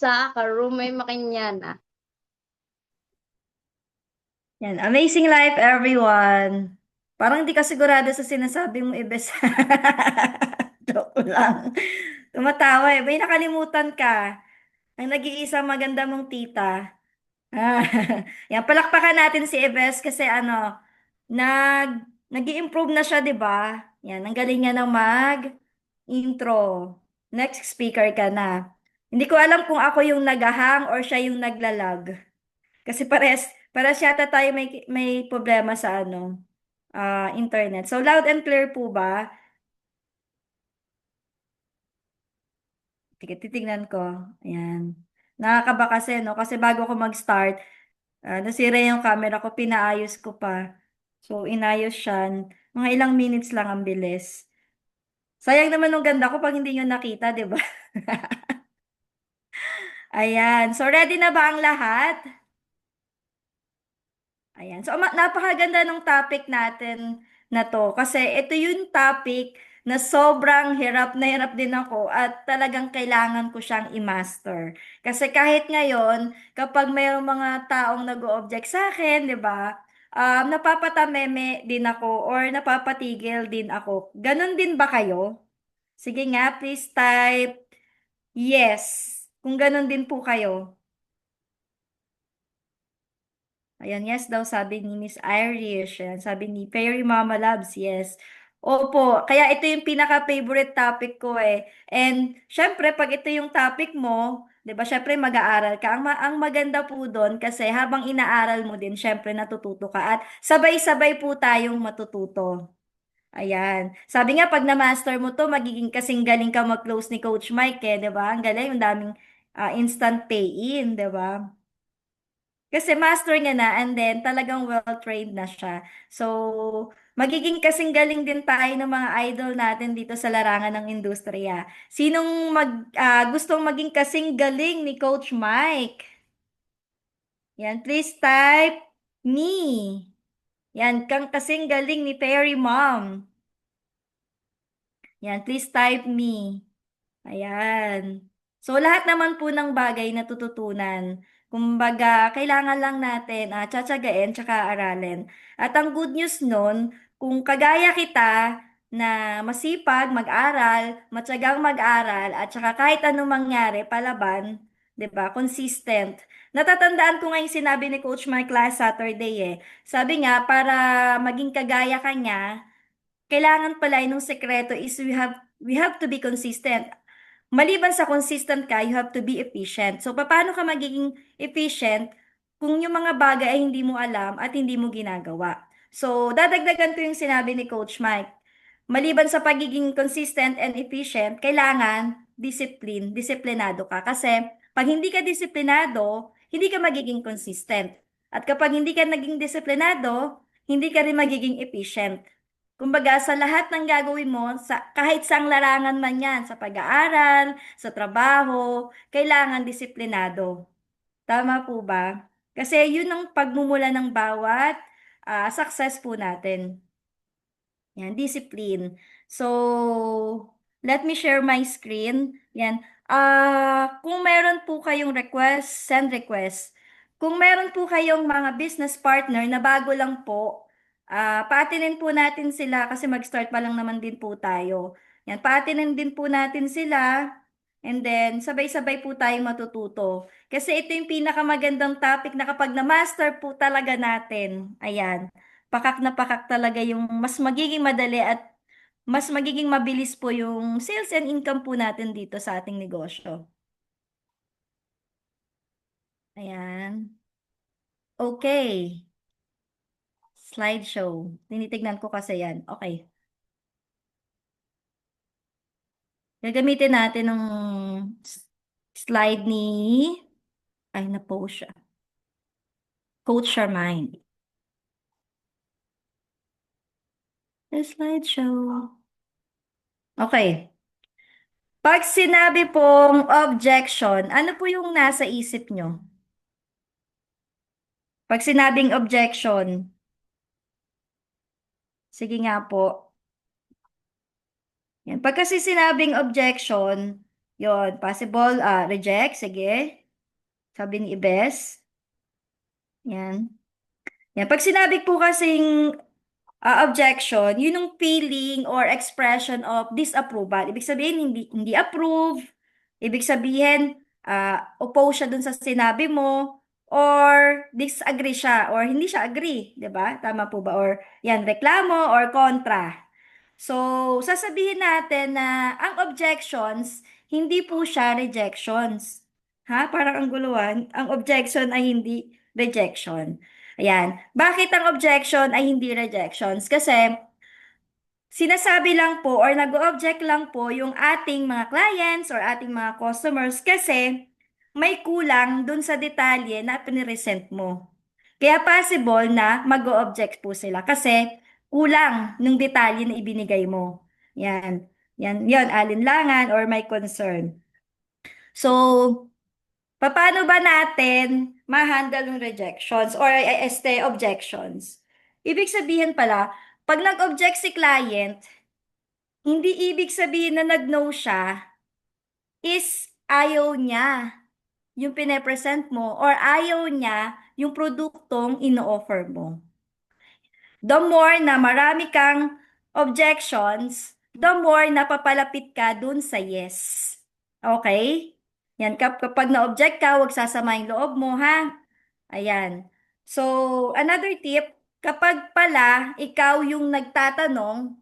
sa Karumay, Makinyana. Yan, amazing life, everyone. Parang hindi ka sigurado sa sinasabi mo, Ibes. Joke lang. Tumatawa eh. May nakalimutan ka. Ang nag-iisang maganda mong tita. Ah, yan, palakpakan natin si Ibes kasi nag-i-improve na siya, di ba? Yan, ang galing niya ng mag-intro. Next speaker ka na. Hindi ko alam kung ako yung nagahang or siya yung naglalag. Kasi pares yata tayo may problema sa internet. So loud and clear po ba? Sige, titignan ko. Ayan. Nakakaba kasi, no? Kasi bago ko mag-start, nasira yung camera ko, pinaayos ko pa. So, inayos siya. Mga ilang minutes lang ang bilis. Sayang naman nung ganda ko pag hindi nyo nakita, di ba? Ayan. So, ready na ba ang lahat? Ayan. So, napakaganda ng topic natin na to. Kasi ito yung topic na sobrang hirap din ako at talagang kailangan ko siyang i-master. Kasi kahit ngayon, kapag mayroong mga taong nag-o-object sa akin, di ba? Napapatameme din ako or napapatigil din ako. Ganon din ba kayo? Sige nga, please type yes. Kung ganon din po kayo. Ayan, yes daw sabi ni Miss Irish. Ayan, sabi ni Fairy Mama Loves, yes. Opo, kaya ito yung pinaka-favorite topic ko eh. And syempre, pag ito yung topic mo, 'di ba? Syempre mag-aaral ka. Ang maganda po doon kasi habang inaaral mo din, syempre natututo ka at sabay-sabay po tayong matututo. Ayan. Sabi nga pag na-master mo 'to, magiging kasing galing ka mag-close ni Coach Mike eh, 'di ba? Ang galing, yung daming instant pay-in, 'di ba? Kasi master niya na and then talagang well-trained na siya. So, magiging kasing galing din tayo ng mga idol natin dito sa larangan ng industriya. Sinong gustong maging kasing galing ni Coach Mike? Yan, please type me. Yan, kang kasing galing ni Perry Mom. Yan, please type me. Ayan. So, lahat naman po ng bagay natututunan. Kumbaga, kailangan lang natin tsatsagain tsaka aralin. At ang good news nun, kung kagaya kita na masipag mag-aral, matyagang mag-aral, at tsaka kahit anong mangyari, palaban, 'di ba? Consistent. Natatandaan ko nga yung sinabi ni Coach Mike last Saturday eh. Sabi nga, para maging kagaya ka niya, kailangan pala yung sekreto is we have to be consistent. Maliban sa consistent ka, you have to be efficient. So, paano ka magiging efficient kung yung mga bagay ay hindi mo alam at hindi mo ginagawa? So, dadagdagan ko yung sinabi ni Coach Mike. Maliban sa pagiging consistent and efficient, kailangan disiplinado ka. Kasi, pag hindi ka disiplinado, hindi ka magiging consistent. At kapag hindi ka naging disiplinado, hindi ka rin magiging efficient. Kumbaga, sa lahat ng gagawin mo, kahit saang larangan man yan, sa pag-aaral, sa trabaho, kailangan disiplinado. Tama po ba? Kasi yun ang pagmumula ng bawat success po natin. Yan, discipline. So, let me share my screen. Yan. Kung meron po kayong request, send request. Kung meron po kayong mga business partner na bago lang po, paatinin po natin sila kasi mag-start pa lang naman din po tayo. Yan, paatinin din po natin sila and then sabay-sabay po tayong matututo. Kasi ito yung pinakamagandang topic na kapag na-master po talaga natin. Ayan, pakak na pakak talaga yung mas magiging madali at mas magiging mabilis po yung sales and income po natin dito sa ating negosyo. Ayan. Okay. Slideshow. Tinitignan ko kasi yan. Okay. Gagamitin natin ng slide ni... Ay, na-post siya. Coach Charmaine. The slideshow. Okay. Pag sinabi pong objection, ano po yung nasa isip nyo? Pag sinabing objection, sige nga po. Yan. Pag kasi sinabing objection, Yon, possible, reject, sige. Sabi ni Ibes. Yan. Yan. Pag sinabi po kasing objection, yun yung feeling or expression of disapproval. Ibig sabihin, hindi approve. Ibig sabihin, oppose siya dun sa sinabi mo, or disagree siya, or hindi siya agree, di ba? Tama po ba? Or yan, reklamo or kontra. So, sasabihin natin na ang objections, hindi po siya rejections. Ha? Parang ang guluhan. Ang objection ay hindi rejection. Ayan. Bakit ang objection ay hindi rejections? Kasi sinasabi lang po or nag-object lang po yung ating mga clients or ating mga customers kasi may kulang dun sa detalye na piniresent mo. Kaya possible na mag-object po sila kasi kulang ng detalye na ibinigay mo. Yan. Yan, alinlangan or may concern. So, paano ba natin ma-handle yung rejections or objections? Ibig sabihin pala, pag nag-object si client, hindi ibig sabihin na nag-no siya is ayaw niya yung pine-present mo or ayaw niya yung produktong ino-offer mo. The more na marami kang objections, the more na papalapit ka dun sa yes. Okay? Yan, kapag na-object ka, huwag sasama yung loob mo, ha? Ayan. So, another tip, kapag pala ikaw yung nagtatanong,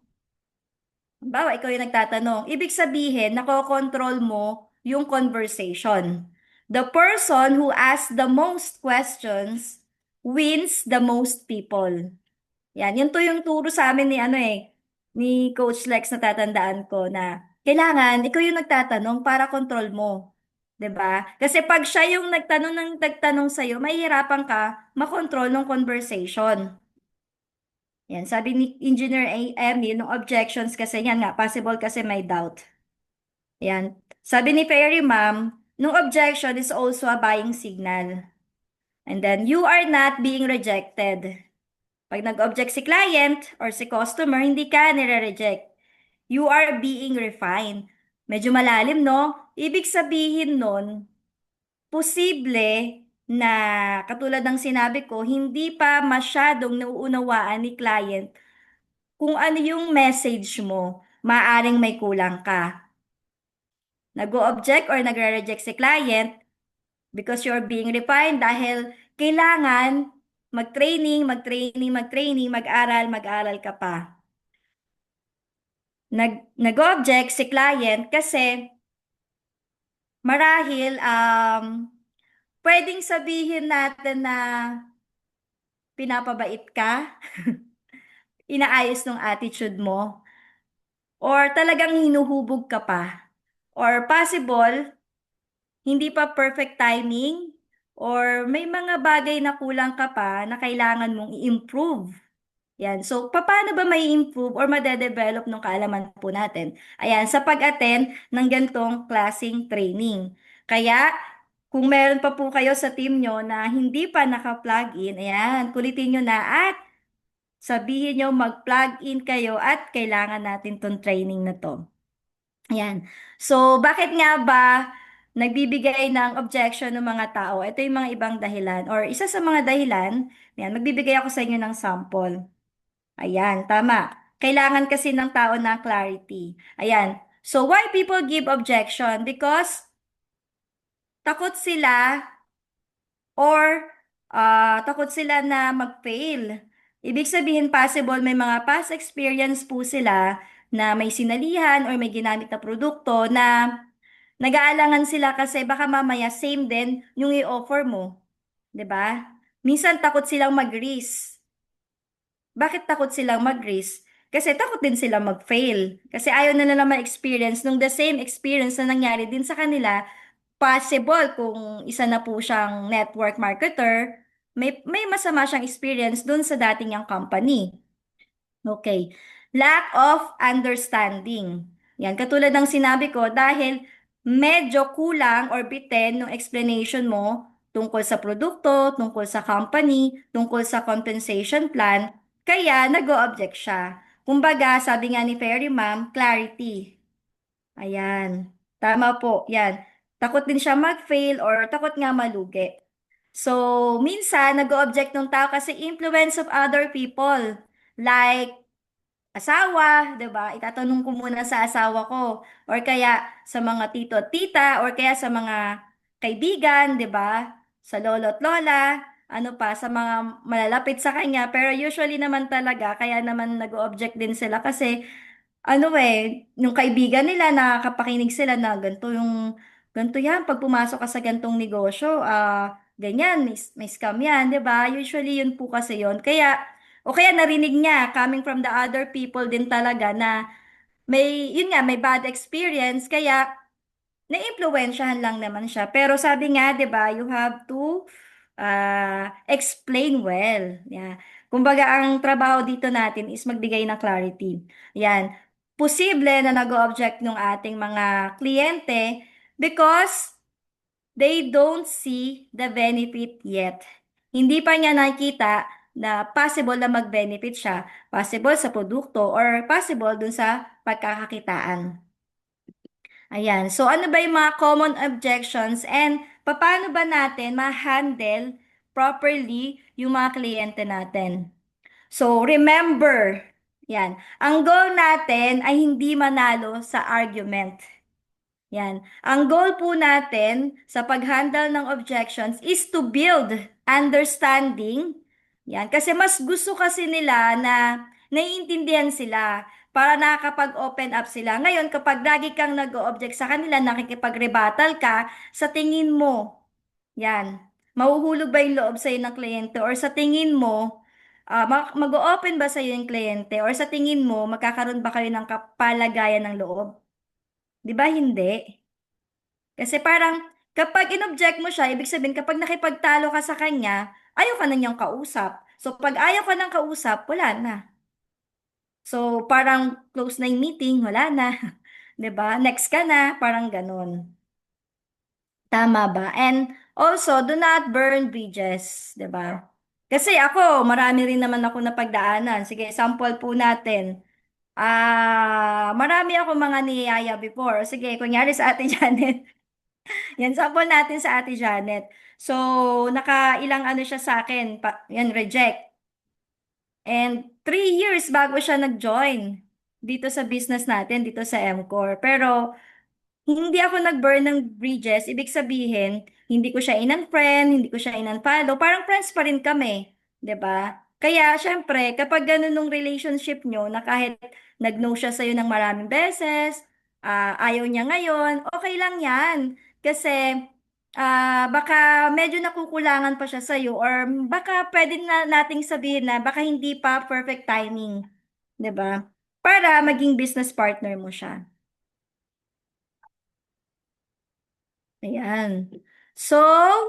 bawa ikaw yung nagtatanong, ibig sabihin, nakokontrol mo yung conversation. The person who asks the most questions wins the most people. Yan, yun to yung turo sa amin ni ni Coach Lex na tatandaan ko na kailangan ikaw yung nagtatanong para control mo. 'Di ba? Kasi pag siya yung nagtanong sa iyo, mahihirapan ka makontrol ng conversation. Yan, sabi ni Engineer Emil, nung objections kasi yan nga, possible kasi may doubt. Yan. Sabi ni Fairy Ma'am, nung objection is also a buying signal. And then, you are not being rejected. Pag nag-object si client or si customer, hindi ka nire-reject. You are being refined. Medyo malalim, no? Ibig sabihin nun, posible na katulad ng sinabi ko, hindi pa masyadong nauunawaan ni client kung ano yung message mo. Maaring may kulang ka. Nag-o-object or nagre-reject si client because you're being refined dahil kailangan mag-training, mag-training, mag-training, mag-aral, mag-aral ka pa. Nag-object si client kasi marahil pwedeng sabihin natin na pinapabait ka, inaayos ng attitude mo, or talagang hinuhubog ka pa. Or possible, hindi pa perfect timing, or may mga bagay na kulang ka pa na kailangan mong i-improve. Yan. So, paano ba may improve or madedevelop ng kaalaman po natin? Ayan, sa pag-attend ng gantong klaseng training. Kaya, kung meron pa po kayo sa team nyo na hindi pa naka-plug in, ayan, kulitin nyo na at sabihin nyo mag-plug in kayo at kailangan natin tong training na to. Ayan. So, bakit nga ba nagbibigay ng objection ng mga tao? Ito yung mga ibang dahilan or isa sa mga dahilan, ayan, magbibigay ako sa inyo ng sample. Ayan, tama. Kailangan kasi ng tao ng clarity. Ayan. So, why people give objection? Because takot sila or takot sila na mag-fail. Ibig sabihin, possible may mga past experience po sila na may sinalihan or may ginamit na produkto na nag-aalangan sila kasi baka mamaya same din yung i-offer mo. 'Di ba? Minsan takot silang mag-risk. Bakit takot silang mag-risk? Kasi takot din silang mag-fail. Kasi ayaw na nila ma-experience nung the same experience na nangyari din sa kanila. Possible kung isa na po siyang network marketer, may masama siyang experience dun sa dating niyang company. Okay. Lack of understanding. Yan, katulad ng sinabi ko, dahil medyo kulang or bitin ng explanation mo tungkol sa produkto, tungkol sa company, tungkol sa compensation plan, kaya nag-o-object siya. Kumbaga, sabi nga ni Fairy Ma'am, clarity. Ayan. Tama po, yan. Takot din siya mag-fail or takot nga malugi. So, minsan, nag-o-object ng tao kasi influence of other people. Like, asawa, 'di ba? Itatanong ko muna sa asawa ko or kaya sa mga tito at tita or kaya sa mga kaibigan, 'di ba? Sa lolo at lola, ano pa sa mga malalapit sa kanya, pero usually naman talaga kaya naman nag-o-object din sila kasi ano yung kaibigan nila nakakapakinig sila na ganito yan pag pumasok ka sa gantong negosyo, ganyan, may scam yan, 'di ba? Usually yun po kasi yun. O kaya narinig niya coming from the other people din talaga na yun nga, may bad experience, kaya naimpluwensyahan lang naman siya. Pero sabi nga, 'di ba, you have to explain well. Yeah. Kumbaga, ang trabaho dito natin is magbigay ng clarity. Yan. Posible na nag-object ng ating mga kliyente because they don't see the benefit yet. Hindi pa niya nakita na possible na mag-benefit siya, possible sa produkto or possible dun sa pagkakakitaan. Ayan. So, ano ba yung mga common objections and paano ba natin ma-handle properly yung mga kliyente natin? So, remember, yan, ang goal natin ay hindi manalo sa argument. Yan. Ang goal po natin sa pag-handle ng objections is to build understanding. Yan. Kasi mas gusto kasi nila na naiintindihan sila para nakakapag-open up sila. Ngayon, kapag lagi kang nag-o-object sa kanila, nakikipag-rebuttal ka, sa tingin mo, yan, mahuhulog ba yung loob sa'yo ng kliyente or sa tingin mo, mag-o-open ba sa'yo yung kliyente or sa tingin mo, magkakaroon ba kayo ng kapalagayan ng loob? Di ba hindi? Kasi parang kapag in-object mo siya, ibig sabihin kapag nakipagtalo ka sa kanya, ayaw ka na niyang kausap. So pag ayaw ka ng kausap, wala na. So parang close na yung meeting, wala na. 'Di ba? Next ka na, parang ganun. Tama ba? And also, do not burn bridges, 'di ba? Kasi ako, marami rin naman ako napagdaanan. Sige, sample po natin. Marami ako mga niyaya before. Sige, kunyari sa Ate Janet. Yan, sample natin sa Ate Janet. So, nakailang ano siya sa akin, yan, reject. And 3 years bago siya nag-join dito sa business natin, dito sa MCore. Pero, hindi ako nag-burn ng bridges. Ibig sabihin, hindi ko siya in-unfriend, hindi ko siya in-unfollow. Parang friends pa rin kami, 'di ba? Kaya, syempre, kapag ganun nung relationship nyo, na kahit nag-no siya sa'yo ng maraming beses, ayaw niya ngayon, okay lang yan. Kasi, baka medyo nakukulangan pa siya sa'yo or baka pwede na nating sabihin na baka hindi pa perfect timing, 'di ba? Para maging business partner mo siya. Ayan. So,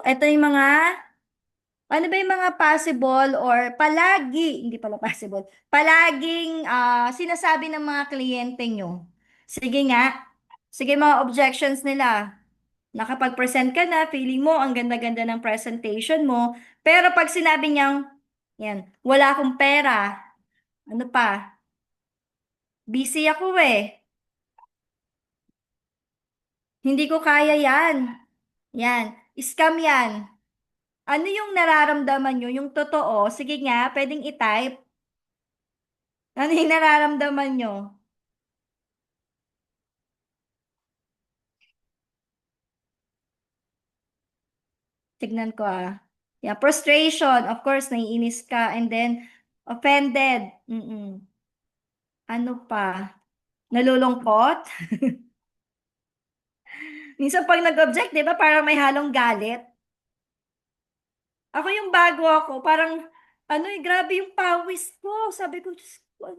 ito yung ano ba yung mga possible or palagi, hindi pala possible, palaging sinasabi ng mga kliyente nyo. Sige nga, sige mga objections nila. Nakapag-present ka na, feeling mo ang ganda-ganda ng presentation mo, pero pag sinabi niyang, yan, wala akong pera, ano pa, busy ako hindi ko kaya yan. Yan, scam yan. Ano yung nararamdaman nyo? Yung totoo? Sige nga, pwedeng i-type. Ano yung nararamdaman nyo? Tignan ko Yeah, frustration. Of course, naiinis ka. And then, offended. Ano pa? Nalulungkot? Minsan pag nag-object, di ba, parang may halong galit. Ako yung bago ako, parang, grabe yung pawis ko. Sabi ko, Diyos ko,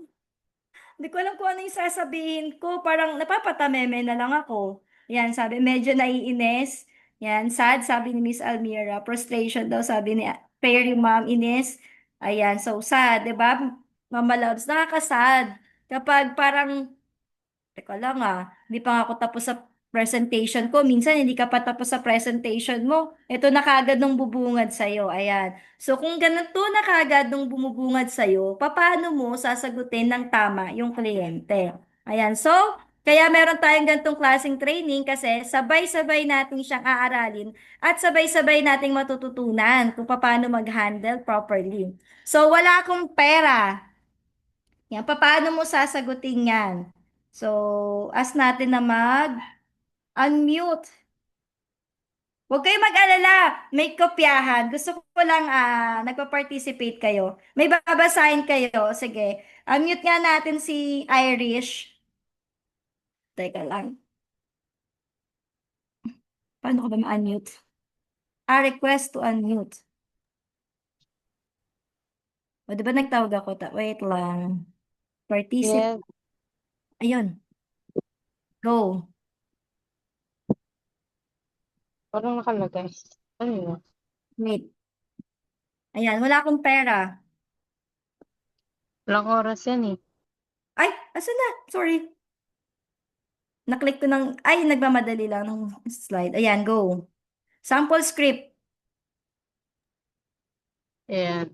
hindi ko alam kung ano yung sasabihin ko. Parang napapatameme na lang ako. Yan, sabi, medyo naiinis. Yan, sad, sabi ni Miss Almira. Frustration daw, sabi ni Fair yung mom, inis. Ayan, so sad, di ba? Mama Loves, nakakasad. Kapag parang teka lang hindi pa nga ako tapos sa presentation ko. Minsan hindi ka pa tapos sa presentation mo. Ito na kaagad nung bubungad sa'yo. Ayan. So kung ganito na kaagad nung bumubungad sa'yo, paano mo sasagutin ng tama yung kliyente? Ayan. So, Kaya meron tayong ganitong klaseng training kasi sabay-sabay natin siyang aaralin at sabay-sabay nating matututunan kung paano mag-handle properly. So, wala akong pera. Yan, paano mo sasagutin yan? So, ask natin na mag-unmute. Huwag kayo mag-alala, may kopyahan. Gusto ko lang nagpa-participate kayo. May babasahin kayo. Sige, unmute nga natin si Irish. Teka lang. Paano ko ba ma-unmute? Request to unmute. O, di ba nagtawag ako? Wait lang. Participate. Yes, Ayun. Go. parang nakalagay. Ano yun? Wait. Ayan, wala akong pera. Ilang oras yan eh. Ay, asan na? Sorry. Naklik ko ng... Ay, nagmamadali lang ng slide. Ayan, go. Sample script. Ayan.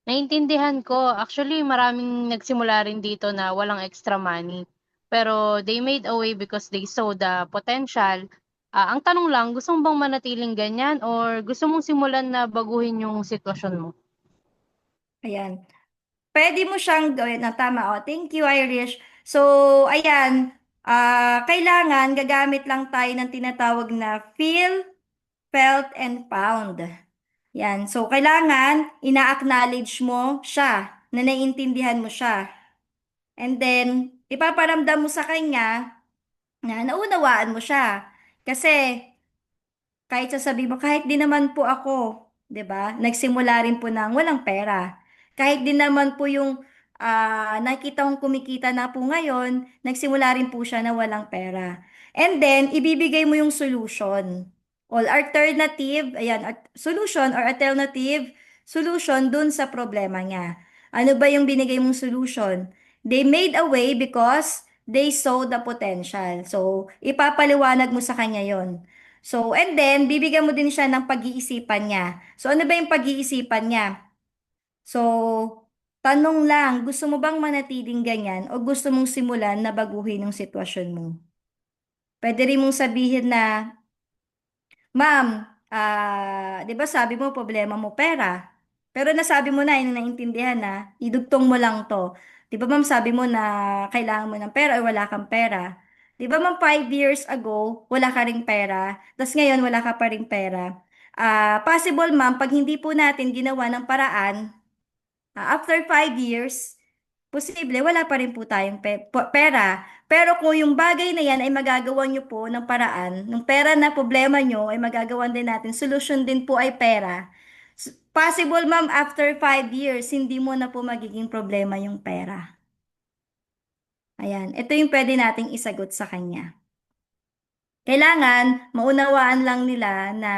Naiintindihan ko. Actually, maraming nagsimula rin dito na walang extra money. Pero they made a way because they saw the potential. Ang tanong lang, gusto mo bang manatiling ganyan or gusto mong simulan na baguhin yung sitwasyon mo? Ayan. Pwede mo siyang gawin na tama. Oh, thank you, Irish. So, ayan. Kailangan gagamit lang tayo ng tinatawag na feel, felt, and found. Yan. So, kailangan ina-acknowledge mo siya, na naiintindihan mo siya. And then, ipaparamdam mo sa kanya na naunawaan mo siya. Kasi, kahit sasabi mo, kahit di naman po ako, 'di ba? Nagsimula rin po ng walang pera. Kahit din naman po yung nakita kong kumikita na po ngayon, nagsimula rin po siya na walang pera. And then, ibibigay mo yung solution. All alternative, ayan, solution or alternative solution dun sa problema niya. Ano ba yung binigay mong solution? They made a way because they saw the potential. So, ipapaliwanag mo sa kanya yon. So, and then, bibigyan mo din siya ng pag-iisipan niya. So, ano ba yung pag-iisipan niya? So, tanong lang, gusto mo bang manatiling ganyan o gusto mong simulan na baguhin yung sitwasyon mo? Pwede rin mong sabihin na, Ma'am, 'di ba sabi mo problema mo pera? Pero nasabi mo na, yun na naintindihan na, idugtong mo lang to. 'Di ba ma'am sabi mo na kailangan mo ng pera or wala kang pera? 'Di ba ma'am 5 years ago, wala ka ring pera, tapos ngayon wala ka pa ring pera. Possible ma'am, pag hindi po natin ginawa ng paraan, after 5 years, posible wala pa rin po tayong pera. Pero kung yung bagay na yan ay magagawa nyo po ng paraan, ng pera na problema nyo ay magagawan din natin, solution din po ay pera. Possible ma'am, after 5 years, hindi mo na po magiging problema yung pera. Ayan, ito yung pwede nating isagot sa kanya. Kailangan, maunawaan lang nila na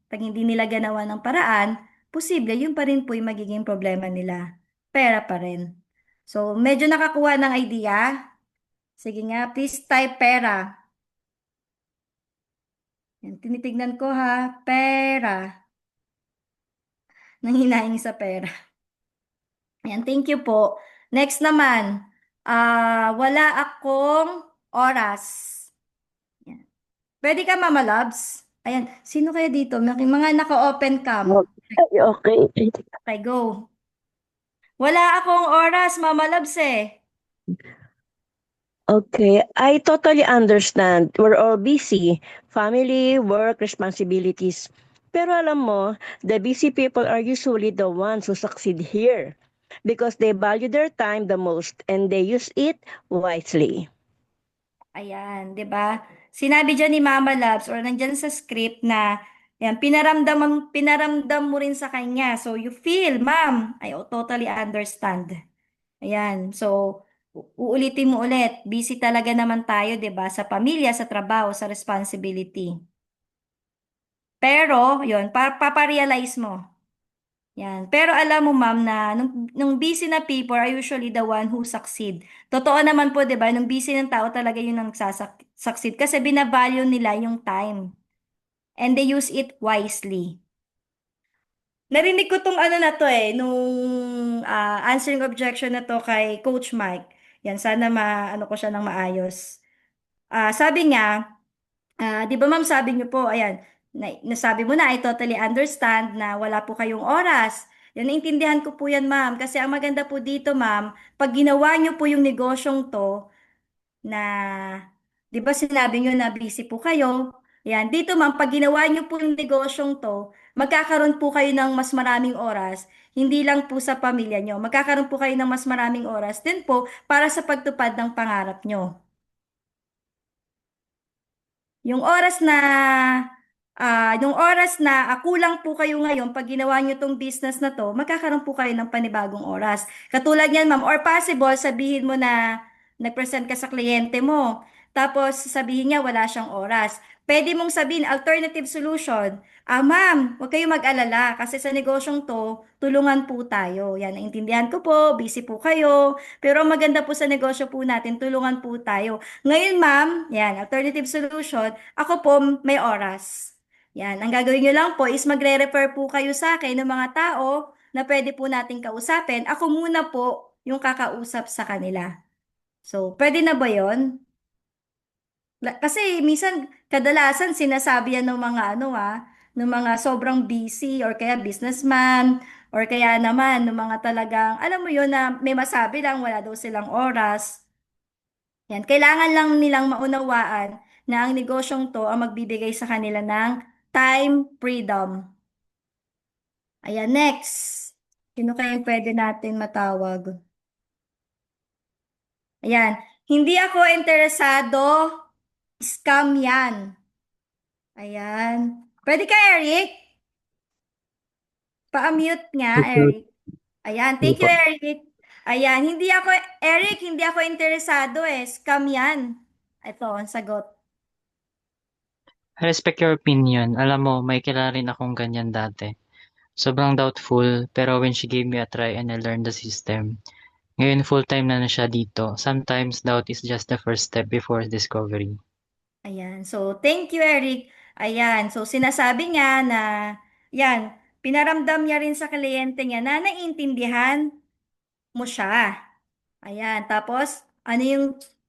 pag hindi nila ganawa ng paraan, posible yun pa rin po yung magiging problema nila. Pera pa rin. So, medyo nakakuha ng idea. Sige nga, please type pera. Yan, tinitignan ko ha, pera. Nanghinaing sa pera. Yan, thank you po. Next naman, wala akong oras. Yan. Pwede ka, Mama Labs? Ayan, sino kaya dito? May mga naka-open cam. Okay, okay. Okay, go. Wala akong oras, Mama Labs eh. Okay, I totally understand. We're all busy. Family, work, responsibilities. Pero alam mo, the busy people are usually the ones who succeed here because they value their time the most and they use it wisely. Ayan, 'di ba? Sinabi diyan ni Mama Labs or nandiyan sa script na yan, pinaramdam mo rin sa kanya. So you feel, ma'am, I totally understand. Ayan. So uulitin mo ulit. Busy talaga naman tayo, 'di ba? Sa pamilya, sa trabaho, sa responsibility. Pero, 'yon, paparealize mo. Yan. Pero alam mo, ma'am, na nung busy na people are usually the one who succeed. Totoo naman po, di ba? Nung busy ng tao talaga yun ang succeed kasi binavalue nila yung time. And they use it wisely. Narinig ko tong ano na to nung answering objection na to kay Coach Mike. Yan, sana ano ko siya ng maayos. Sabi niya, di ba ma'am, sabi niyo po, ayan, nasabi mo na, I totally understand na wala po kayong oras. Yan, naintindihan ko po yan, ma'am. Kasi ang maganda po dito, ma'am, pag ginawa niyo po yung negosyong to, na, di ba sinabi niyo na busy po kayo, yan, dito ma'am, pag ginawa niyo po yung negosyong to, magkakaroon po kayo ng mas maraming oras, hindi lang po sa pamilya niyo, magkakaroon po kayo ng mas maraming oras din po para sa pagtupad ng pangarap niyo. Yung oras na kulang po kayo ngayon pag ginawa niyo tong business na to, magkakaroon po kayo ng panibagong oras. Katulad niyan, ma'am, or possible sabihin mo na nag-present ka sa kliyente mo, tapos sabihin niya wala siyang oras. Pwede mong sabihin alternative solution. Ma'am, huwag kayong mag-alala kasi sa negosyong to, tulungan po tayo. Yan, naintindihan ko po, busy po kayo. Pero ang maganda po sa negosyo po natin, tulungan po tayo. Ngayon, ma'am, yan, alternative solution, ako po may oras. Yan, ang gagawin nyo lang po is magre-refer po kayo sa akin ng mga tao na pwede po nating kausapin. Ako muna po yung kakausap sa kanila. So, pwede na ba yon? Kasi minsan, kadalasan sinasabi yan ng mga ng mga sobrang busy or kaya businessman or kaya naman ng mga talagang, alam mo yon na may masabi lang, wala daw silang oras. Yan, kailangan lang nilang maunawaan na ang negosyong to ang magbibigay sa kanila ng time freedom. Ayan, next. Sino kayang pwede natin matawag? Ayan, hindi ako interesado. Scam yan. Ayan. Pwede ka, Eric? Pa-mute nga, Eric. Ayan, thank you, Eric. Ayan, Eric, hindi ako interesado eh. Scam yan. Ito, ang sagot. I respect your opinion. Alam mo, may kilala rin akong ganyan dati. Sobrang doubtful, pero when she gave me a try and I learned the system. Ngayon full-time na siya dito. Sometimes doubt is just the first step before discovery. Ayan. So, thank you, Eric. Ayan. So, sinasabi niya na, yan, pinaramdam niya rin sa kliyente niya na naiintindihan mo siya. Ayan. Tapos, ano yung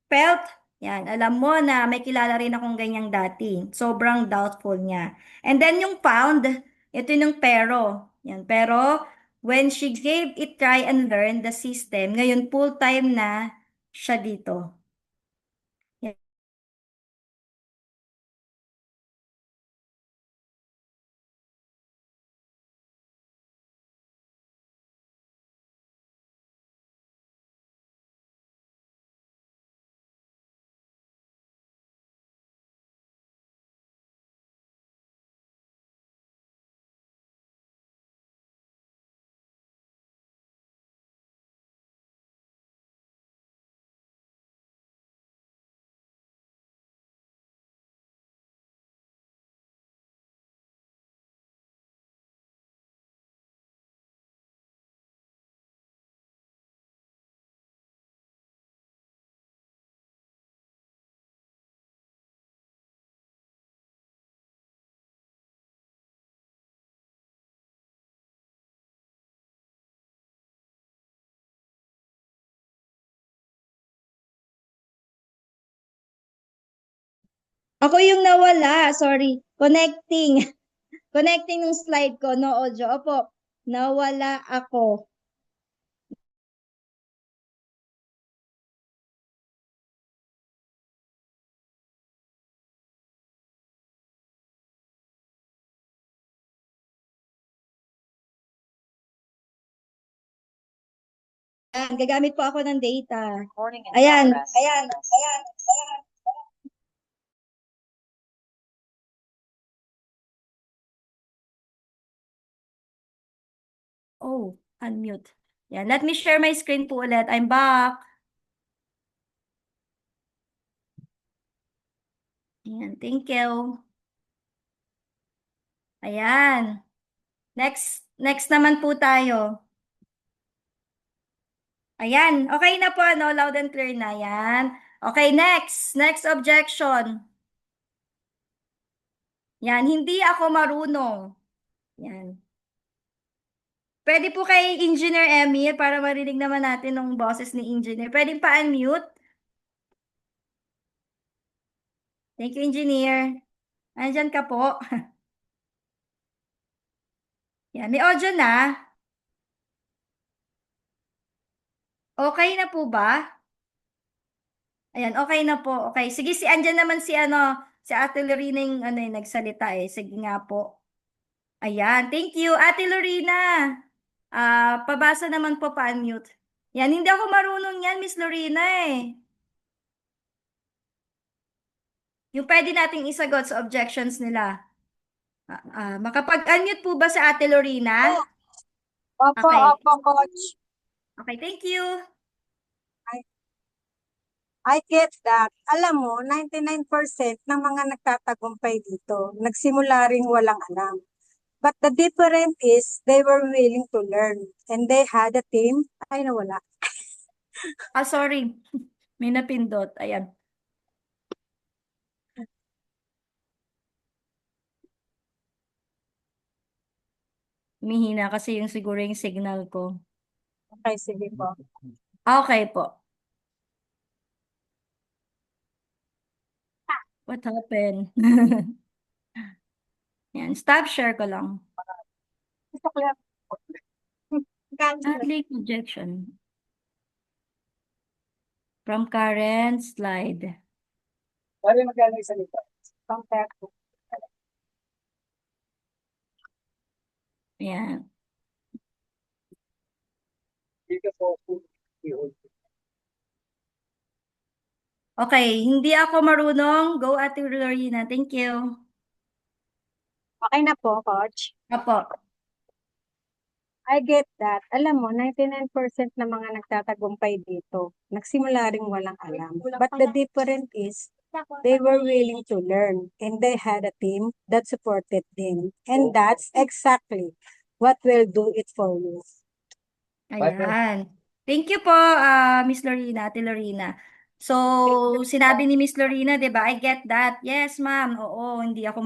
felt? Yan. Alam mo na may kilala rin akong ganyang dati. Sobrang doubtful niya. And then yung found, ito yung pero. Yan. Pero, when she gave it try and learn the system, ngayon full-time na siya dito. Yan. Ako yung nawala, sorry. Connecting. Connecting ng slide ko, no audio. Opo, nawala ako. Ayan, gagamit po ako ng data. Ayan, ayan, ayan. Oh, unmute. Yan, let me share my screen po ulit. I'm back. Ayan, thank you. Ayan. Next naman po tayo. Ayan, okay na po, ano, loud and clear na yan. Okay, next. Next objection. Yan, hindi ako marunong. Yan. Pwede po kay Engineer Emil para marinig naman natin ng boses ni Engineer. Pwede pa-unmute? Thank you, engineer. Andyan ka po. Yan, may audio na. Okay na po ba? Ayan, okay na po. Okay. Sige, andyan naman si Ate Lorena yung nagsalita eh. Sige nga po. Ayan, thank you. Ate Lorena, pabasa naman po pa-unmute. Yan, hindi ako marunong yan, Miss Lorena eh. Yung pwede nating isagot sa objections nila. Makapag-unmute po ba sa Ate Lorena? Opo, Okay. opo, coach. Okay, thank you. I get that. Alam mo, 99% ng mga nagtatagumpay dito, nagsimula ring walang alam. But the difference is, they were willing to learn. And they had a team. Ay, nawala. Sorry. May napindot. Ayan. Humihina kasi siguro yung signal ko. Okay, sige po. Okay po. What happened? Yan, stop share ko lang. Leak projection. From current slide. Sabi magkano isa nito? Compare to. Yan. Okay, hindi ako marunong. Go, Ate Lorena. Thank you. Okay na po, coach. Apo. I get that. Alam mo, 99% ng mga nagtatagumpay dito, nagsimula ring walang alam. But the difference is, they were willing to learn and they had a team that supported them. And that's exactly what will do it for you. Ayan. Thank you po, Miss Lorena, Ate Lorena. So, sinabi ni Miss Lorena, 'di ba? I get that. Yes, ma'am. Oo, hindi ako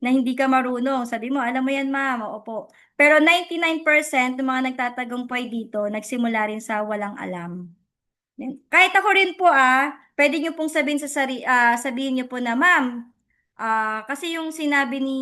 hindi ka marunong. Sabi mo, alam mo yan, ma'am. Oo po. Pero 99% ng mga nagtatagumpay dito, nagsimula rin sa walang alam. Kahit ako rin po pwede niyo pong sabihin niyo po na, ma'am, kasi yung sinabi ni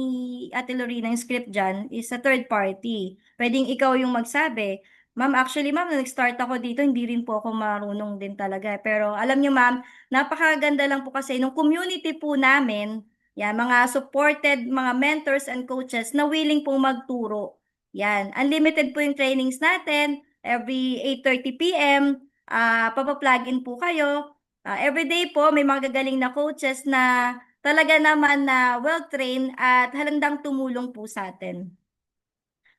Ate Lorena, yung script dyan, is a third party. Pwedeng ikaw yung magsabi, ma'am, actually, ma'am, nag-start ako dito, hindi rin po ako marunong din talaga. Pero alam niyo, ma'am, napakaganda lang po kasi nung community po namin, yan, mga supported, mga mentors and coaches na willing pong magturo. Yan, unlimited po yung trainings natin, every 8:30 p.m., papaplug in po kayo. Everyday po, may mga gagaling na coaches na talaga naman na well-trained at halandang tumulong po sa atin.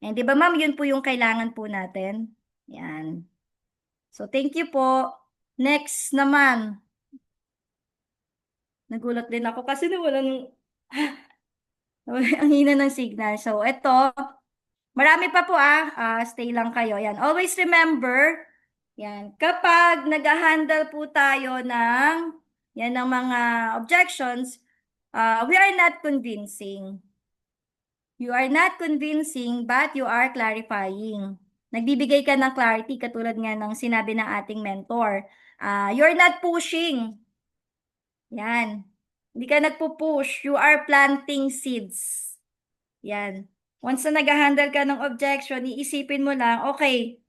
Yan, di ba ma'am, yun po yung kailangan po natin. Yan. So, thank you po. Next naman. Nagulat din ako kasi nawalan ang hina ng signal. So, ito, marami pa po stay lang kayo. Yan. Always remember, yan, kapag nag-handle po tayo ng mga objections, we are not convincing. You are not convincing, but you are clarifying. Nagbibigay ka ng clarity, katulad nga ng sinabi ng ating mentor. You're not pushing. Yan. Hindi ka nagpo-push. You are planting seeds. Yan. Once na nag-handle ka ng objection, iisipin mo lang, okay,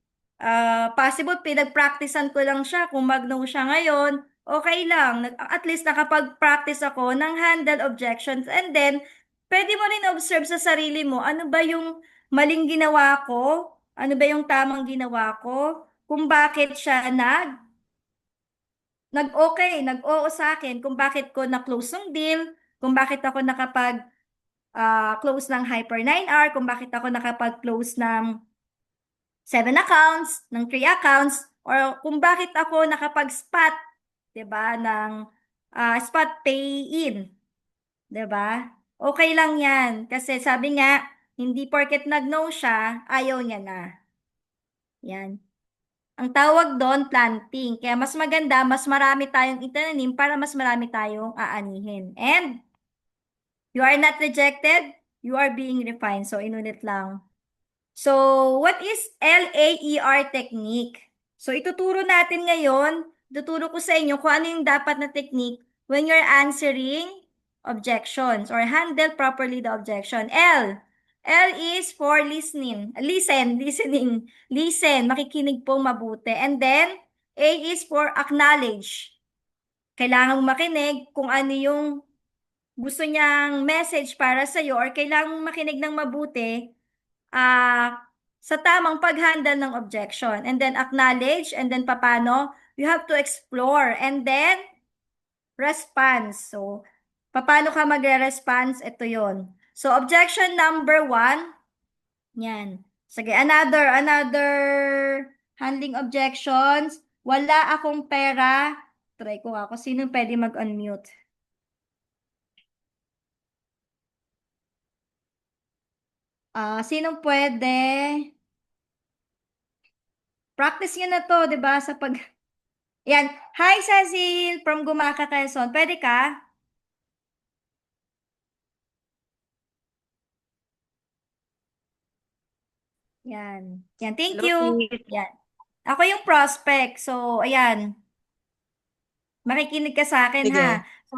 possible pinag-practicean ko lang siya. Kung mag-no siya ngayon, okay lang. At least nakapag-practice ako ng handle objections. And then, pwede mo rin observe sa sarili mo, ano ba yung maling ginawa ko? Ano ba yung tamang ginawa ko? Kung bakit siya nag-okay, nag-oo sa akin, kung bakit ko na-close ng deal, kung bakit ako close ng Hyper 9R, kung bakit ako nakapag-close ng 7 accounts, ng 3 accounts, or kung bakit ako nakapag-spot, 'di ba, ng spot pay-in. 'Di ba? Okay lang 'yan kasi sabi nga, hindi porket nag-no siya, ayaw niya na. Yan. Ang tawag doon, planting. Kaya mas maganda, mas marami tayong itananim para mas marami tayong aanihin. And you are not rejected, you are being refined. So, inulit lang. So, what is LAER technique? So, ituturo natin ngayon, tuturo ko sa inyo kung ano yung dapat na technique when you're answering objections or handle properly the objection. L. L is for listening. Listening. Listen, makikinig po mabuti. And then, A is for acknowledge. Kailangan mong makinig kung ano yung gusto niyang message para sa'yo or kailangan mong makinig ng mabuti sa tamang pag-handle ng objection. And then acknowledge, and then papano? You have to explore, and then response. So, paano ka magre-response? Ito yon. So, objection number 1, yan. Sige, another handling objections. Wala akong pera. Try ko ako. Sino pwede mag-unmute? Sinong pwede? Practice nyo na to, di ba? Sa pag... Yan. Hi, Cecil from Gumaca, Quezon. Pwede ka? Yan. Yan. Thank Hello, you. Miss. Yan. Ako yung prospect. So, ayan. Makikinig ka sa akin, Sige. ha? So,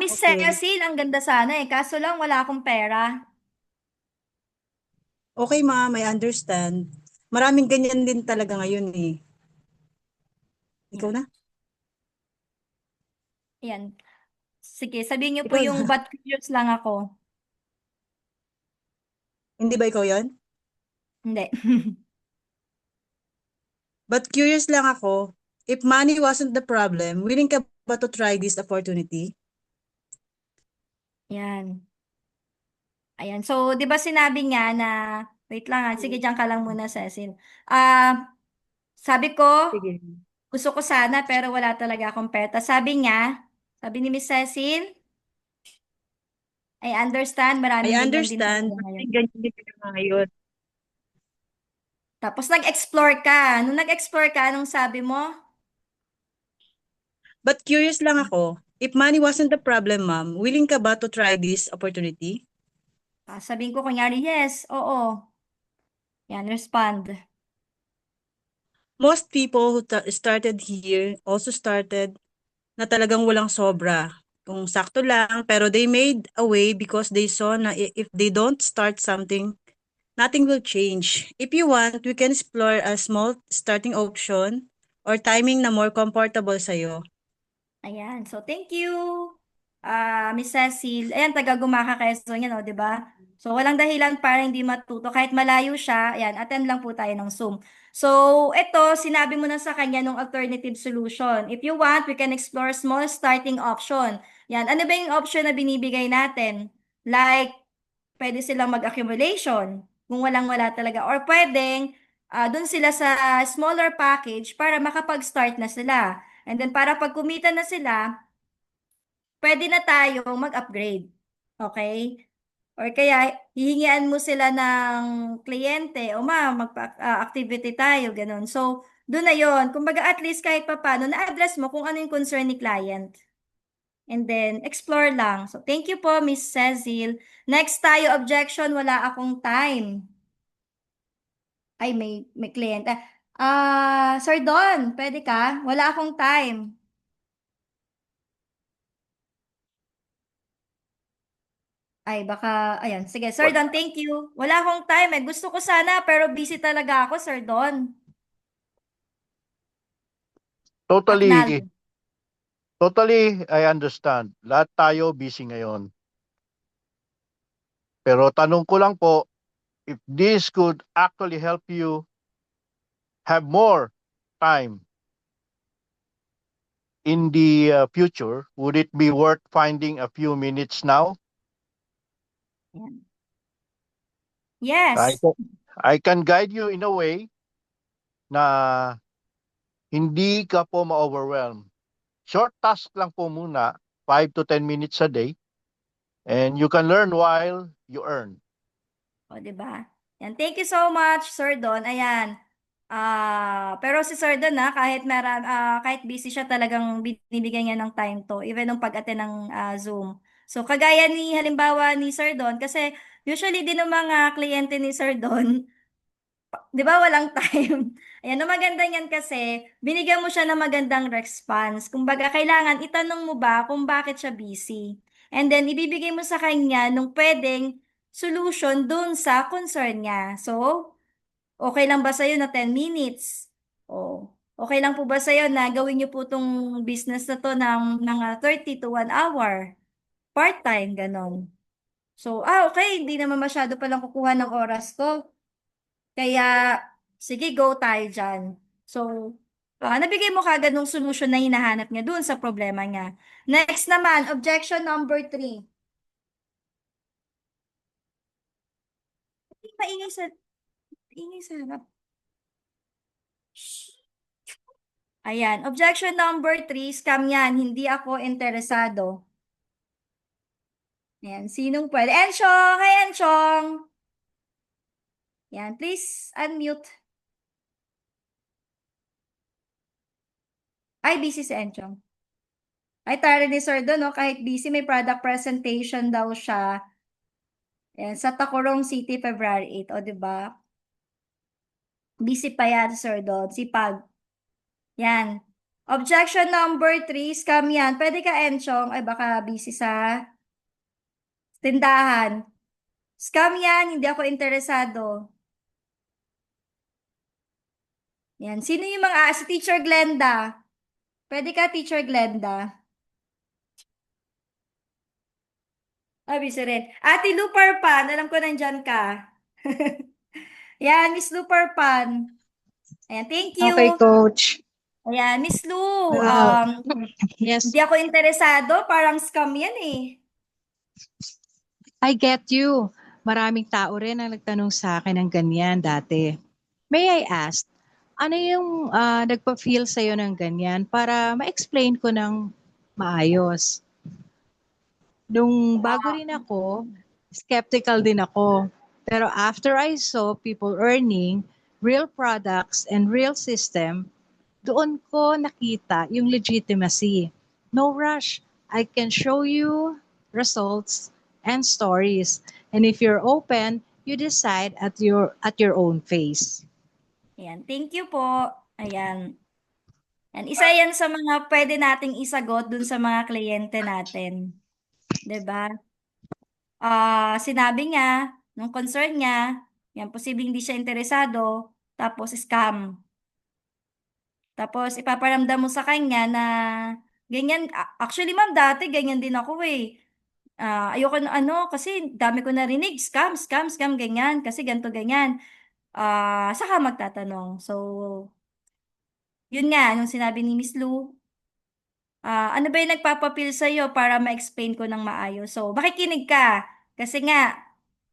Miss Okay. Cecil, ang ganda sana eh. Kaso lang, wala akong pera. Okay, ma'am, I understand. Maraming ganyan din talaga ngayon eh. Ikaw na? Ayan. Sige, sabihin niyo po Ikaw yung na. but curious lang ako. Hindi ba ikaw yon? Hindi. But curious lang ako, if money wasn't the problem, willing ka ba to try this opportunity? Yan. Ayan. So, di ba sinabi niya na, wait lang, sige, diyan ka lang muna, Cecil. Sabi ko, Sige. gusto ko sana, pero wala talaga akong pera. Sabi niya, sabi ni Miss Cecil, I understand, I maraming ganyan din understand. talaga ngayon. Maraming ganyan din talaga ngayon. Tapos nag-explore ka. Nung nag-explore ka, anong sabi mo? But curious lang ako, if money wasn't the problem, ma'am, willing ka ba to try this opportunity? Sabihin ko kunyari, yes, oo. Yan, respond. Most people who started here also started na talagang walang sobra. Kung sakto lang, pero they made a way because they saw na if they don't start something, nothing will change. If you want, we can explore a small starting option or timing na more comfortable sa'yo. Ayan. So, thank you, Miss Cecil. Ayan, taga-Gumaca, Quezon yan, di ba? So, walang dahilan para hindi matuto. Kahit malayo siya, ayan, attend lang po tayo ng Zoom. So, ito, sinabi mo na sa kanya ng alternative solution. If you want, we can explore small starting option. Yan, ano ba yung option na binibigay natin? Like, pwede silang mag-accumulation kung walang-wala talaga. Or pwedeng, dun sila sa smaller package para makapag-start na sila. And then para pag kumita na sila, pwede na tayong mag-upgrade. Okay? Or kaya, hihingian mo sila ng kliyente, o mag-activity tayo, ganun. So, doon na yon. Kumbaga, at least kahit papano, na-address mo kung ano yung concern ni client. And then, explore lang. So, thank you po, Miss Cecil. Next tayo, objection, wala akong time. Ay, may kliyente. Sir Don, pwede ka? Wala akong time. Ay, baka, ayan. Sige, Sir Don, thank you. Wala akong time eh. Gusto ko sana, pero busy talaga ako, Sir Don. Totally, Acknowledge. totally, I understand. Lahat tayo busy ngayon. Pero tanong ko lang po, if this could actually help you have more time in the future, would it be worth finding a few minutes now? Ayan. I Yes. can, I can guide you in a way na hindi ka po ma-overwhelm. Short task lang po muna, 5 to 10 minutes a day, and you can learn while you earn. O, diba? Yan. Thank you so much, Sir Don. Ayan. Pero si Sir Don, kahit busy siya, talagang binibigyan niya ng time to, even nung pag-attend ng Zoom. So, kagaya halimbawa ni Sir Don, kasi usually din ng mga kliyente ni Sir Don, 'Di ba walang time? Ayan, ang maganda niyan kasi binigyan mo siya ng magandang response. Kumbaga kailangan itanong mo ba kung bakit siya busy. And then ibibigay mo sa kanya nung puwedeng solution dun sa concern niya. So, okay lang ba sa'yo na 10 minutes? O okey lang po ba sa'yo na gawin niyo po 'tong business na 'to ng mga 30 to 1 hour, part-time, gano'n. So, okey, hindi naman masyado palang kukuha ng oras ko. Kaya, sige go tayo diyan. So, nabigay mo kaagad nung solusyon na hinahanap niya dun sa problema niya. Next naman, objection number 3. Maingay sa ingay sa harap. Shh. Ayan, objection number 3, scam yan, hindi ako interesado. Ayan, sinong pwede? Enchong! Hi, Enchong! Ayan, please unmute. Ay, busy si Enchong. Ay, tara ni Sir doon, no? Kahit busy, may product presentation daw siya. Ayan, sa Tacurong City, February 8. O, diba? Busy pa yan, Sir doon. Sipag. Yan. Objection number 3, scam yan. Pwede ka, Enchong. Ay, baka busy sa tindahan. Scam yan, hindi ako interesado. Yan. Sino yung mga, si Teacher Glenda. Pwede ka, Teacher Glenda. Busy rin. Ate Luparpan, alam ko nandyan ka. Yan, Miss Luparpan. Ayan, thank you. Okay, Coach. Ayan, Miss Lu, Yes, hindi ako interesado, parang scam yan eh. I get you. Maraming tao rin ang nagtanong sa akin ng ganyan dati. May I ask, ano yung nagpa-feel sa'yo ng ganyan para ma-explain ko ng maayos? Nung bago rin ako, skeptical din ako. Pero after I saw people earning real products and real system, doon ko nakita yung legitimacy. No rush. I can show you results and stories. And if you're open, you decide at your own pace. Ayan, thank you po. Ayan. And isa yan sa mga pwede nating isagot dun sa mga kliyente natin. 'Di ba? Sinabi niya, nung concern niya, yan, posibleng hindi siya interesado, tapos scam. Tapos ipaparamdam mo sa kanya na ganyan, actually ma'am, dati ganyan din ako eh. Ayoko na ano, kasi dami ko narinig, scam, scam, scam, ganyan, kasi ganito, ganyan. Saka magtatanong. So, yun nga, yung sinabi ni Miss Lu, ano ba yung nagpapapil sa'yo para ma-explain ko ng maayos? So, makikinig ka. Kasi nga,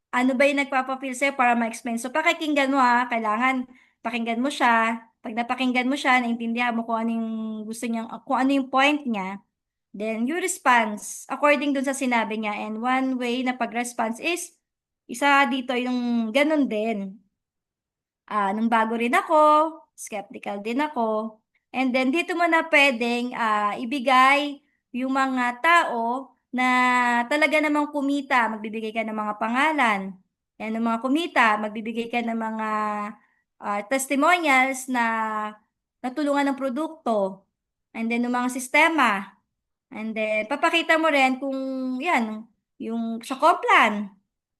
ano ba yung nagpapapil sa'yo para ma-explain? So, pakikinggan mo kailangan pakinggan mo siya. Pag napakinggan mo siya, naintindihan mo kung ano yung gusto niya, kung ano yung point niya, then you response according dun sa sinabi niya. And one way na pag-response is, isa dito yung ganun din. Nung bago rin ako, skeptical din ako. And then dito mo na pwedeng ibigay yung mga tao na talaga namang kumita, magbibigay ka ng mga pangalan. Yan, ng mga kumita, magbibigay ka ng mga testimonials na natulungan ng produkto. And then ng mga sistema. And then papakita mo rin kung yan, yung sa Complan.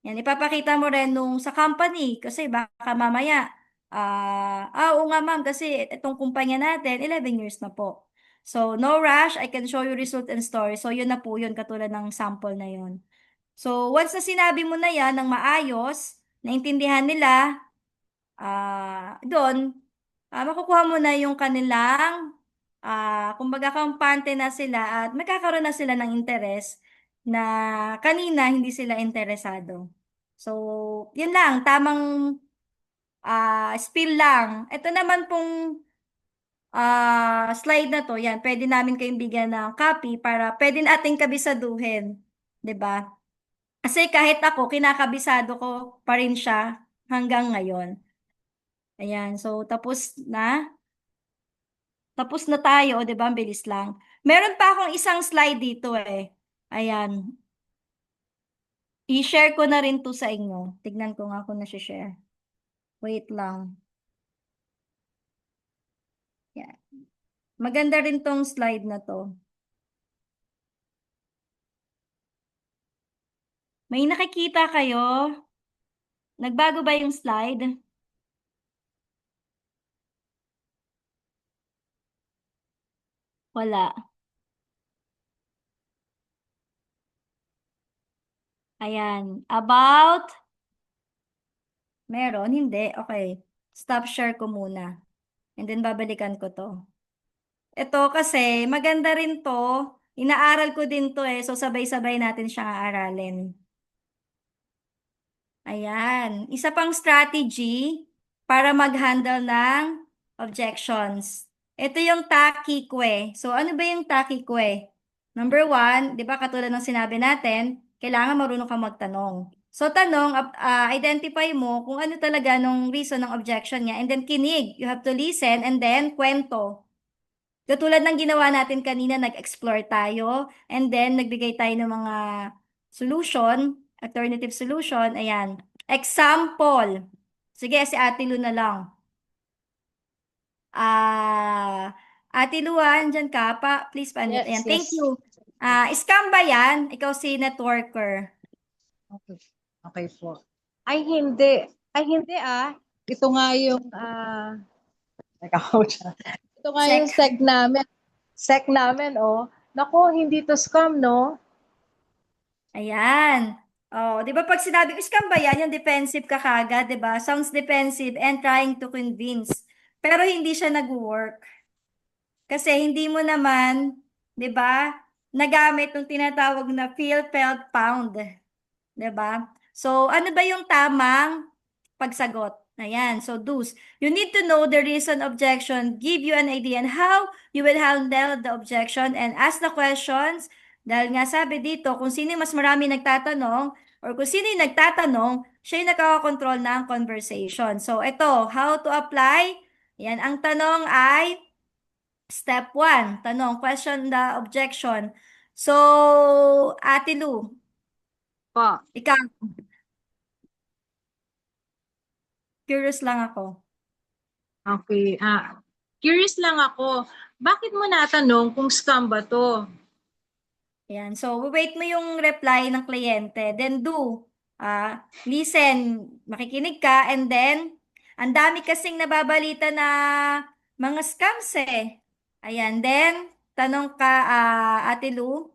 Yan, ipapakita mo rin nung sa company kasi baka mamaya, oo nga ma'am, kasi itong kumpanya natin, 11 years na po. So, no rush, I can show you result and story. So, yun na po yun, katulad ng sample na yun. So, once na sinabi mo na yan ng maayos, naintindihan nila, doon, makukuha mo na yung kanilang, kumbaga kampante na sila at magkakaroon na sila ng interes na kanina hindi sila interesado. So, yun lang, tamang spill lang. Ito naman pong slide na to, yan, pwede namin kayong bigyan ng copy para pwede nating kabisaduhin. 'Di ba? Kasi kahit ako, kinakabisado ko pa rin siya hanggang ngayon. Ayan, so tapos na. Tapos na tayo, 'di ba? Ang bilis lang. Meron pa akong isang slide dito eh. Ayan. I-share ko na rin to sa inyo. Tignan ko nga kung nasi-share. Wait lang. Yan. Maganda rin tong slide na to. May nakikita kayo? Nagbago ba yung slide? Wala. Ayan. About? Meron? Hindi. Okay. Stop share ko muna. And then babalikan ko to. Ito kasi maganda rin to. Inaaral ko din to so sabay-sabay natin siyang aaralin. Ayan. Isa pang strategy para mag-handle ng objections. Ito yung takikwe. So, ano ba yung takikwe? Number 1, di ba katulad ng sinabi natin, kailangan marunong ka magtanong. So, tanong, identify mo kung ano talaga nung reason ng objection niya. And then, kinig. You have to listen and then, kwento. Katulad ng ginawa natin kanina, nag-explore tayo. And then, nagbigay tayo ng mga solution, alternative solution. Ayan. Example. Sige, si Ate Lu na lang. Ate Lu, andyan ka pa? Please, Yes, ayan. Thank yes. you. Scam ba yan? Ikaw si networker. Okay. Okay po. Ay, hindi. Ay, hindi Ito nga yung, teka ko siya. Ito nga yung sec namin. Sec namin, Nako, hindi to scam, no? Ayan. Oh, 'di ba pag sinabi scam ba yan, yung defensive ka kagad, 'di ba? Sounds defensive and trying to convince. Pero hindi siya nag-work. Kasi hindi mo naman, 'di ba, nagamit yung tinatawag na feel, felt, pound. 'Di ba? So, ano ba yung tamang pagsagot? Ayan, so Deuce, you need to know the reason objection, give you an idea on how you will handle the objection and ask the questions. Dahil nga sabi dito, kung sino mas marami nagtatanong or kung sino yung nagtatanong, siya yung nakakakontrol ng conversation. So ito, how to apply? Yan, ang tanong ay step 1. Tanong, question the objection. So, Ate Lu, Pa. ikaw, curious lang ako. Okay. Curious lang ako. Bakit mo natanong kung scam ba to? Ayan. So, wait mo yung reply ng kliyente. Then do. Listen. Makikinig ka. And then, ang dami kasing nababalita na mga scams Ayan. Then, tanong ka, Ate Lu.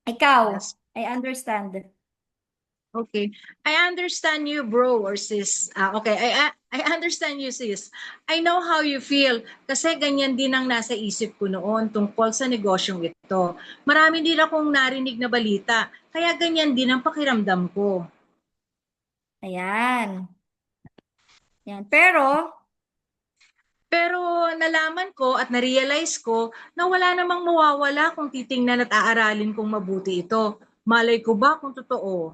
Ikaw, Yes. I understand. Okay. I understand you, bro or sis. Okay. I understand you, sis. I know how you feel kasi ganyan din ang nasa isip ko noon tungkol sa negosyong ito. Marami din akong narinig na balita, kaya ganyan din ang pakiramdam ko. Ayan. Ayan. Pero nalaman ko at na-realize ko na wala namang mawawala kung titingnan at aaralin kong mabuti ito. Malay ko ba kung totoo?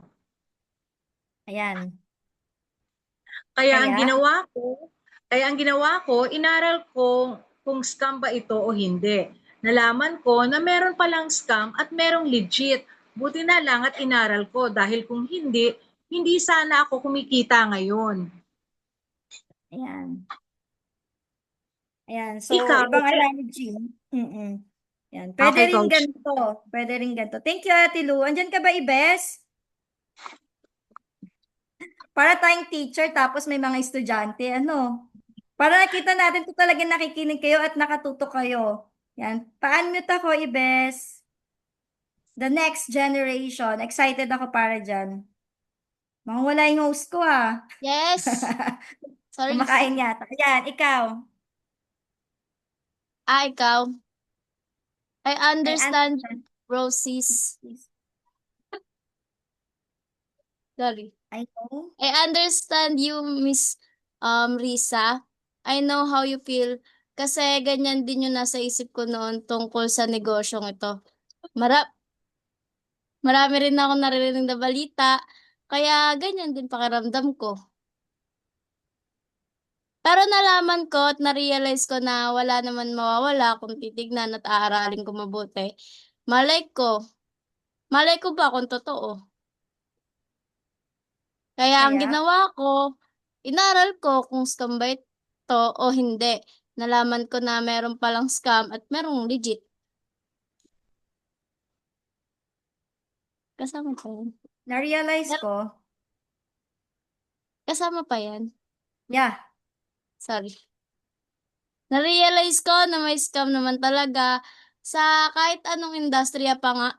ayan. Kaya ang Kaya? ginawa ko, inaral ko kung scam ba ito o hindi. Nalaman ko na meron palang scam at merong legit. Buti na lang at inaral ko dahil kung hindi, hindi sana ako kumikita ngayon. Ayan. Ayan. So, Ikaw? ibang analogy. Ayan. Pwede Okay, rin Coach. ganito. Pwede rin ganito. Thank you, Ate Lu. Andyan ka ba, Ibes? Para tayong teacher, tapos may mga estudyante, ano? Para nakita natin kung talagang nakikinig kayo at nakatuto kayo. Yan. Pa-unmute ako, Ibes. The next generation. Excited ako para dyan. Mawala yung host ko, Yes. Sorry. Kumakain yata. Ayan, ikaw. Ikaw. I understand, understand. Rosies. Sorry. I know. I understand you, Miss Risa. I know how you feel. Kasi ganyan din yung nasa isip ko noon tungkol sa negosyong ito. Marami rin ako naririnig na balita. Kaya ganyan din pakiramdam ko. Pero nalaman ko at na-realize ko na wala naman mawawala kung titignan at aaralin ko mabuti. Malay ko ba kung totoo? Kaya ang Kaya? ginawa ko, Inaral ko kung scam ba ito o hindi. Nalaman ko na meron palang scam at merong legit. Kasama pa yan. Na-realize ko, Kasama pa yan. yeah, Sorry. Na-realize ko na may scam naman talaga sa kahit anong industriya pa nga.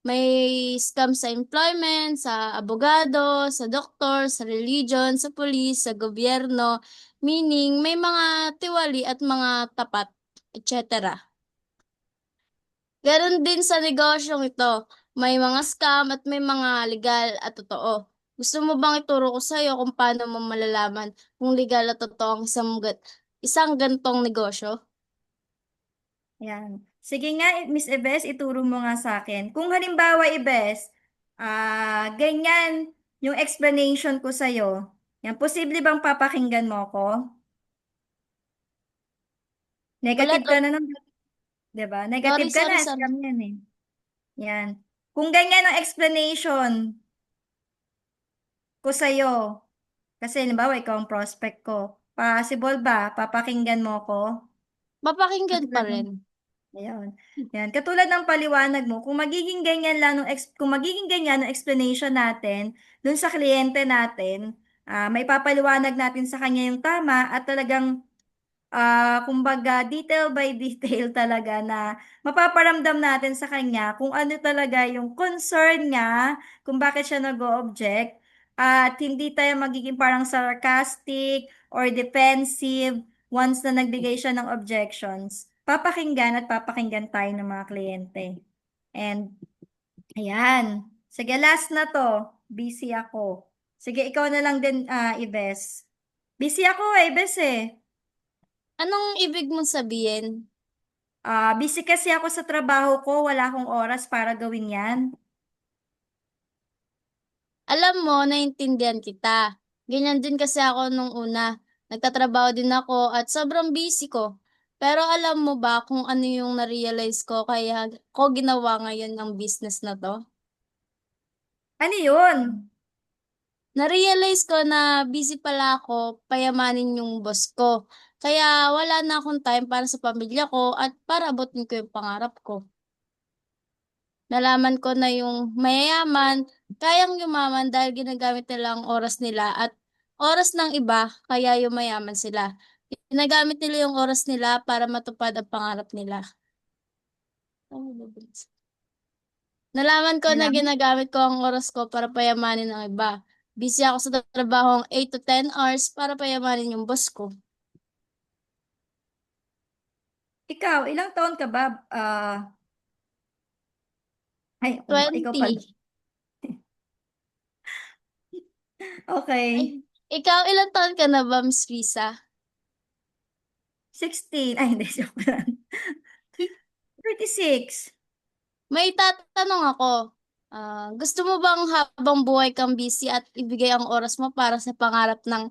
May scam sa employment, sa abogado, sa doktor, sa religion, sa police, sa gobyerno. Meaning, may mga tiwali at mga tapat, etc. Ganon din sa negosyong ito. May mga scam at may mga legal at totoo. Gusto mo bang ituro ko sa'yo kung paano mo malalaman kung legal at totoo ang isang gantong negosyo? yan. Sige nga, Miss Ibes, ituro mo nga sa akin. Kung halimbawa, Ibes, ganyan yung explanation ko sa'yo. Yan, posible bang papakinggan mo ko? Wala Negative to. ka na ng, di ba? Negative ka Sorry, na, sorry. scam yan eh. Yan. Kung ganyan ang explanation ko sa'yo, kasi halimbawa, ikaw ang prospect ko. Possible ba? Papakinggan mo ko? Papakinggan pa Katulad ng rin. Ayun. Yan. Katulad ng paliwanag mo, kung magiging ganyan lang kung magiging ganyan ang explanation natin dun sa kliyente natin, may papaliwanag natin sa kanya yung tama at talagang kumbaga detail by detail talaga na mapaparamdam natin sa kanya kung ano talaga yung concern niya, kung bakit siya nag-o-object at hindi tayo magiging parang sarcastic or defensive once na nagbigay siya ng objections. Papakinggan at papakinggan tayo ng mga kliyente. And ayan. Sige, last na to. Busy ako. Sige, ikaw na lang din, Ibes. Busy ako, Ibes eh. Anong ibig mong sabihin? Busy kasi ako sa trabaho ko, wala akong oras para gawin yan. Alam mo, naiintindihan kita. Ganyan din kasi ako nung una. Nagtatrabaho din ako at sobrang busy ko. Pero alam mo ba kung ano yung na-realize ko kaya ko ginawa ngayon ang business na to? Ano yun? Na-realize ko na busy pala ako payamanin yung boss ko. Kaya wala na akong time para sa pamilya ko at para abutin ko yung pangarap ko. Nalaman ko na yung mayayaman, kayang yumaman dahil ginagamit nila ang oras nila at oras ng iba, kaya yumayaman sila. Ginagamit nila yung oras nila para matupad ang pangarap nila. Nalaman ko na Nalaman? ginagamit ko ang oras ko para payamanin ang iba. Busy ako sa trabahong 8 to 10 hours para payamanin yung boss ko. Ikaw, ilang taon ka ba? Ikaw pala. 20. Okay. Ay, ikaw, ilang taon ka na ba, Miss Risa? 16. Ay, hindi, joke lang. 36. May tatanong ako. Gusto mo bang habang buhay kang busy at ibigay ang oras mo para sa pangarap ng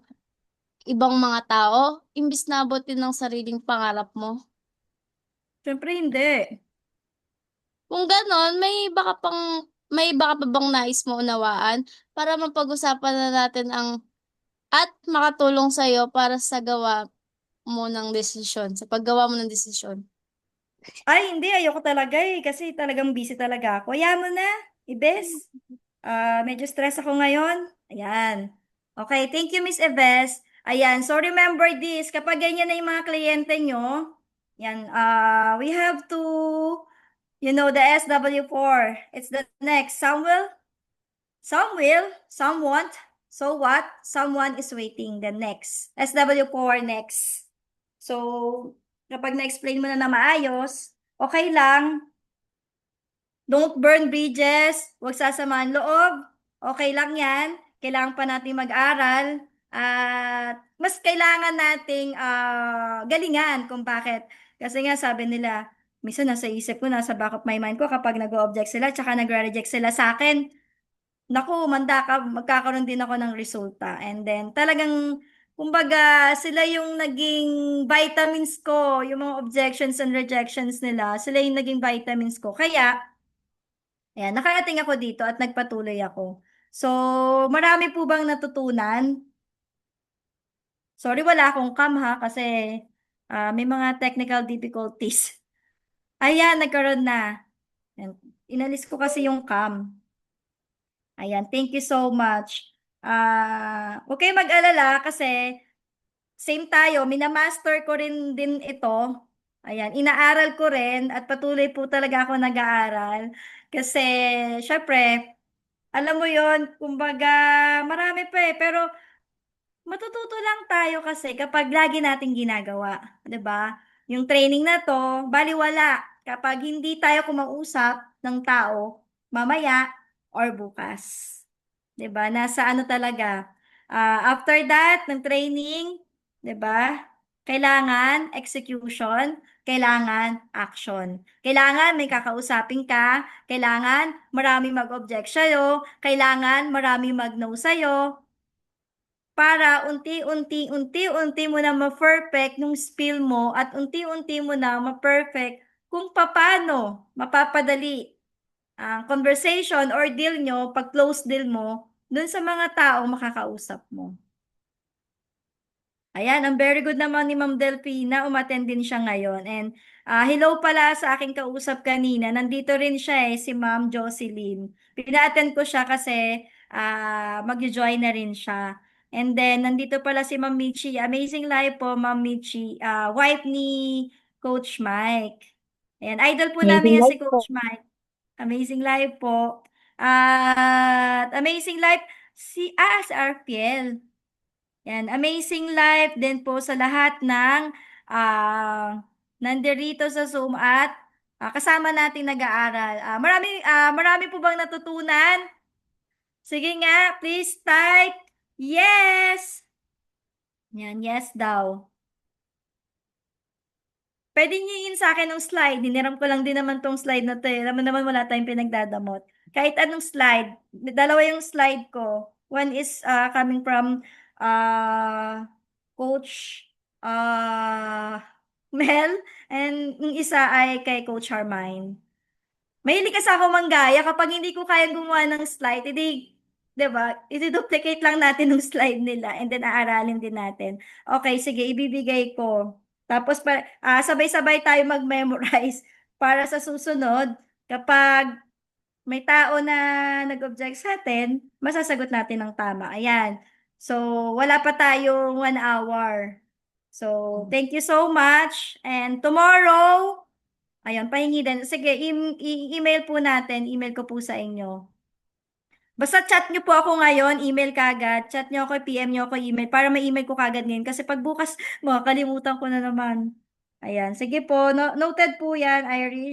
ibang mga tao, imbis na abutin ng sariling pangarap mo? Siyempre hindi. Kung ganon, may baka pa bang nais mo unawaan para mapag-usapan na natin at makatulong sa'yo para sa paggawa mo ng desisyon. Ay, hindi. Ayoko talaga eh. Kasi talagang busy talaga ako. Ayaw mo na, Ibes. Medyo stress ako ngayon. Ayan. Okay, thank you, Miss Ibes. Ayan, so remember this. Kapag ganyan na yung mga kliyente nyo, yan, we have to, the SW4. It's the next. Some will, some won't. So what? Someone is waiting. The next. SW4 next. So, kapag na-explain mo na maayos, okay lang. Don't burn bridges. Huwag sasamaan loob. Okay lang yan. Kailangan pa natin mag-aral. At mas kailangan nating galingan kung bakit. Kasi nga sabi nila, minsan nasa isip ko, nasa back of my mind ko kapag nag-object sila, tsaka nag-reject sila sa akin, naku, magkakaroon din ako ng resulta. And then, talagang, kumbaga, sila yung naging vitamins ko, yung mga objections and rejections nila, sila yung naging vitamins ko. Kaya, ayan, nakarating ako dito at nagpatuloy ako. So, marami po bang natutunan? Sorry, wala akong cam ha, kasi may mga technical difficulties. Ayan, nagkaroon na. Ayan, inalis ko kasi yung cam. Ayan, thank you so much. Huwag kayong mag-alala kasi same tayo, minamaster ko rin din ito. Ayan, inaaral ko rin at patuloy po talaga ako nag-aaral. Kasi, syempre, alam mo yon, kumbaga, marami pa eh. Pero, matututo lang tayo kasi kapag lagi nating ginagawa. 'Di ba? Yung training na to, baliwala kapag hindi tayo kumausap ng tao mamaya or bukas. 'Di ba? Nasa ano talaga. After that, ng training, 'di ba? Kailangan execution, kailangan action. Kailangan may kakausapin ka, kailangan maraming mag-object sa'yo, kailangan maraming mag-no sa'yo, para unti-unti mo na ma-perfect nung skill mo at unti-unti mo na ma-perfect kung paano mapapadali ang conversation or deal nyo, pag close deal mo, dun sa mga taong makakausap mo. Ayan, ang very good naman ni Ma'am Delfina, umattend din siya ngayon. And hello pala sa aking kausap kanina, nandito rin siya si Ma'am Jocelyn. Pina-attend ko siya kasi mag-join na rin siya. And then, nandito pala si Ma'am Michi. Amazing live po, Ma'am Michi. Wife ni Coach Mike. Ayan, idol po namin yan si Coach Mike. Amazing live po. At amazing live si Arpiel. Yan, amazing life din po sa lahat ng nandirito sa Zoom at kasama nating nag-aaral. Marami po bang natutunan? Sige nga, please type yes. Yan, yes daw. Pwede niyo yun sa akin ng slide. Hiniram ko lang din naman tong slide na to. Alam mo naman wala tayong pinagdadamot. Kahit anong slide. Dalawa yung slide ko. One is coming from Coach Mel, and yung isa ay kay Coach Harmine. Mahilig kasi ako manggaya. Kapag hindi ko kayang gumawa ng slide, edi, diba, i-duplicate lang natin yung slide nila and then aaralin din natin. Okay, sige, ibibigay ko. Tapos, sabay-sabay tayo mag-memorize para sa susunod, kapag may tao na nag-object sa atin, masasagot natin ng tama. Ayan. So, wala pa tayong 1 hour. So, thank you so much. And tomorrow, ayun, pahingi din. Sige, email po natin. Email ko po sa inyo. Basta chat nyo po ako ngayon, email kagad. Chat nyo ako, PM nyo ako, email. Para ma-email ko kagad ngayon. Kasi pag bukas, makakalimutan ko na naman. Ayan, sige po. Noted po yan, Irish.